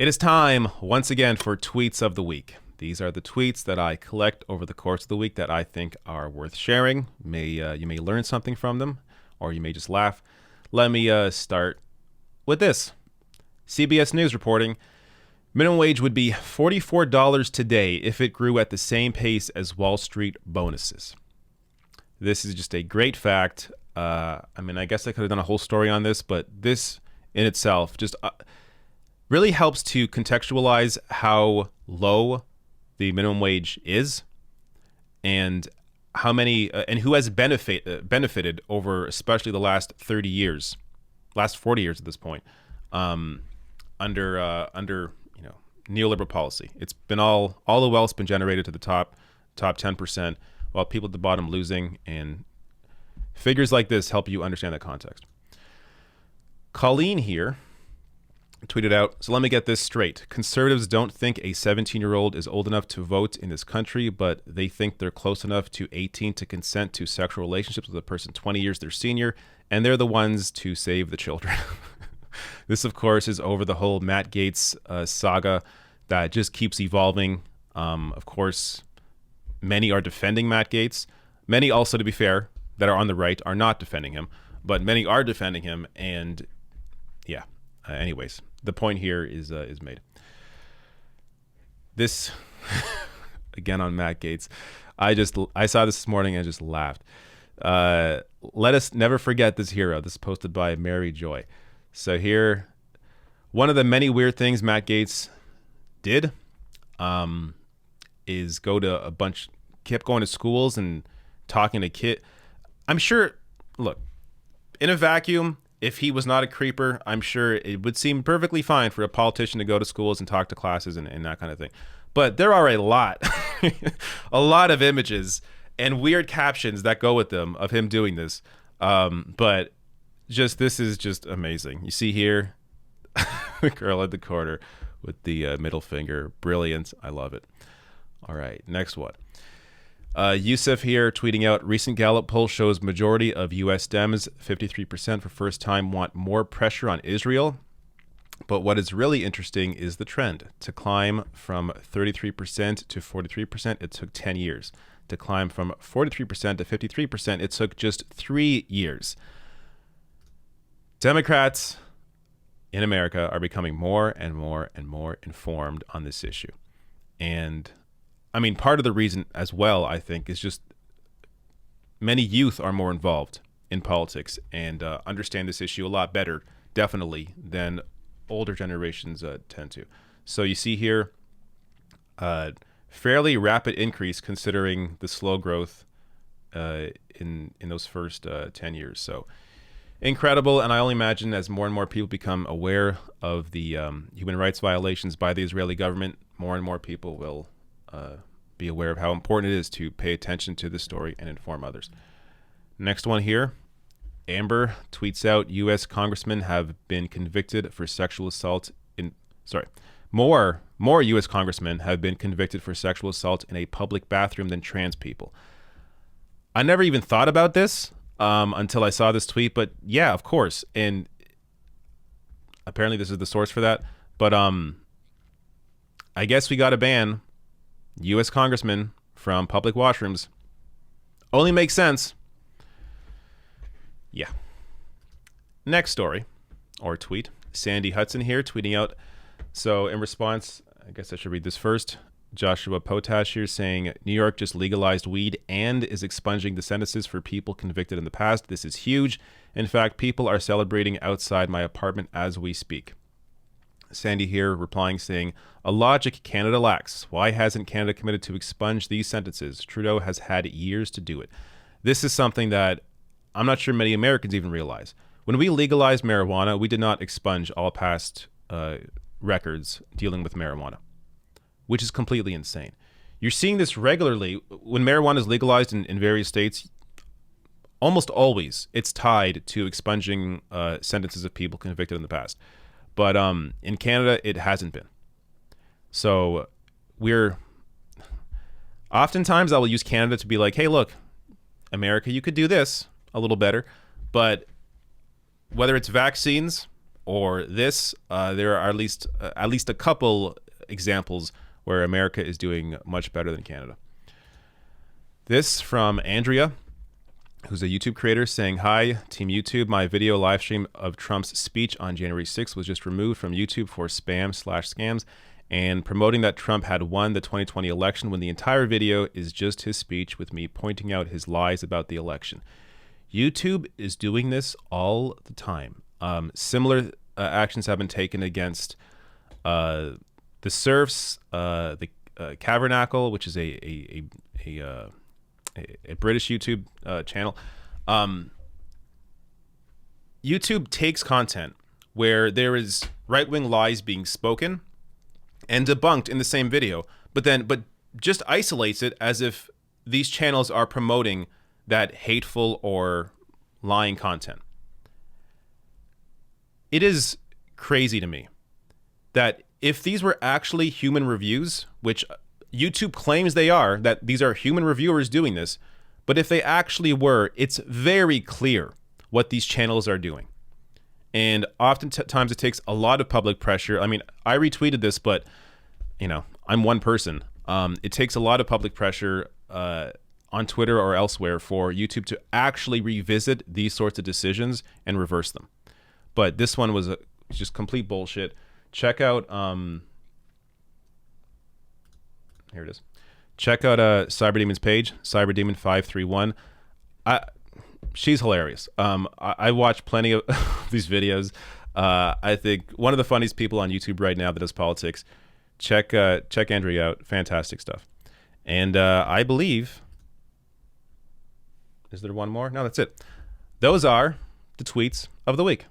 It is time once again for Tweets of the Week. These are the tweets that I collect over the course of the week that I think are worth sharing. You may learn something from them, or you may just laugh. Let me start with this. CBS News reporting, minimum wage would be $44 today if it grew at the same pace as Wall Street bonuses. This is just a great fact. I guess I could have done a whole story on this, but this in itself just really helps to contextualize how low the minimum wage is and how many and who has benefited over especially the last 30 years, last 40 years at this point, under neoliberal policy. It's been all the wealth's been generated to the top 10%, while people at the bottom losing, and figures like this help you understand that context. Colleen here tweeted out, so let me get this straight. Conservatives don't think a 17-year-old is old enough to vote in this country, but they think they're close enough to 18 to consent to sexual relationships with a person 20 years their senior, and they're the ones to save the children. This, of course, is over the whole Matt Gaetz saga that just keeps evolving. Of course, many are defending Matt Gaetz. Many also, to be fair, that are on the right are not defending him, but many are defending him, and yeah. Anyways, the point here is made. This again on Matt Gaetz. I saw this morning and just laughed. Let us never forget this hero. This is posted by Mary Joy. So here, one of the many weird things Matt Gaetz did is kept going to schools and talking to kids. I'm sure, look, in a vacuum, if he was not a creeper, I'm sure it would seem perfectly fine for a politician to go to schools and talk to classes and that kind of thing. But there are a lot of images and weird captions that go with them of him doing this. But this is just amazing. You see here, the girl at the corner with the middle finger. Brilliant. I love it. All right, next one. Yusuf here tweeting out, recent Gallup poll shows majority of U.S. Dems, 53% for first time, want more pressure on Israel. But what is really interesting is the trend. To climb from 33% to 43%, it took 10 years. To climb from 43% to 53%, it took just 3 years. Democrats in America are becoming more and more and more informed on this issue. And part of the reason as well, I think, is just many youth are more involved in politics and understand this issue a lot better, definitely, than older generations tend to. So you see here, fairly rapid increase considering the slow growth in those first 10 years. So incredible, and I only imagine as more and more people become aware of the human rights violations by the Israeli government, more and more people will be aware of how important it is to pay attention to this story and inform others. Next one here. Amber tweets out, U.S. congressmen have been convicted for sexual assault more U.S. congressmen have been convicted for sexual assault in a public bathroom than trans people. I never even thought about this until I saw this tweet, but yeah, of course. And apparently this is the source for that. But I guess we got to ban U.S. congressmen from public washrooms. Only makes sense. Yeah. Next story, or tweet. Sandy Hudson here tweeting out. So in response, I guess I should read this first. Joshua Potash here saying, New York just legalized weed and is expunging the sentences for people convicted in the past. This is huge. In fact, people are celebrating outside my apartment as we speak. Sandy here replying saying, a logic Canada lacks. Why hasn't Canada committed to expunge these sentences? Trudeau has had years to do it. This is something that I'm not sure many Americans even realize. When we legalized marijuana, we did not expunge all past records dealing with marijuana, which is completely insane. You're seeing this regularly. When marijuana is legalized in various states, almost always it's tied to expunging sentences of people convicted in the past. But in Canada, it hasn't been. So oftentimes I will use Canada to be like, hey, look, America, you could do this a little better. But whether it's vaccines, or this. There are at least a couple examples where America is doing much better than Canada. This from Andrea, who's a YouTube creator, saying, "Hi, Team YouTube. My video live stream of Trump's speech on January 6th was just removed from YouTube for spam/scams and promoting that Trump had won the 2020 election when the entire video is just his speech with me pointing out his lies about the election." YouTube is doing this all the time. Similar actions have been taken against the Serfs, the Cavernacle, which is a British YouTube channel. YouTube takes content where there is right-wing lies being spoken and debunked in the same video, but just isolates it as if these channels are promoting that hateful or lying content. It is crazy to me that if these were actually human reviews, which YouTube claims they are, that these are human reviewers doing this, but if they actually were, it's very clear what these channels are doing. And oftentimes it takes a lot of public pressure. I mean, I retweeted this, but I'm one person. It takes a lot of public pressure on Twitter or elsewhere for YouTube to actually revisit these sorts of decisions and reverse them. But this one was just complete bullshit. Check out here it is. Check out Cyberdemon's page, Cyberdemon531. She's hilarious. I watch plenty of these videos. I think one of the funniest people on YouTube right now that does politics. Check Andrea out. Fantastic stuff. And I believe, is there one more? No, that's it. Those are the tweets of the week.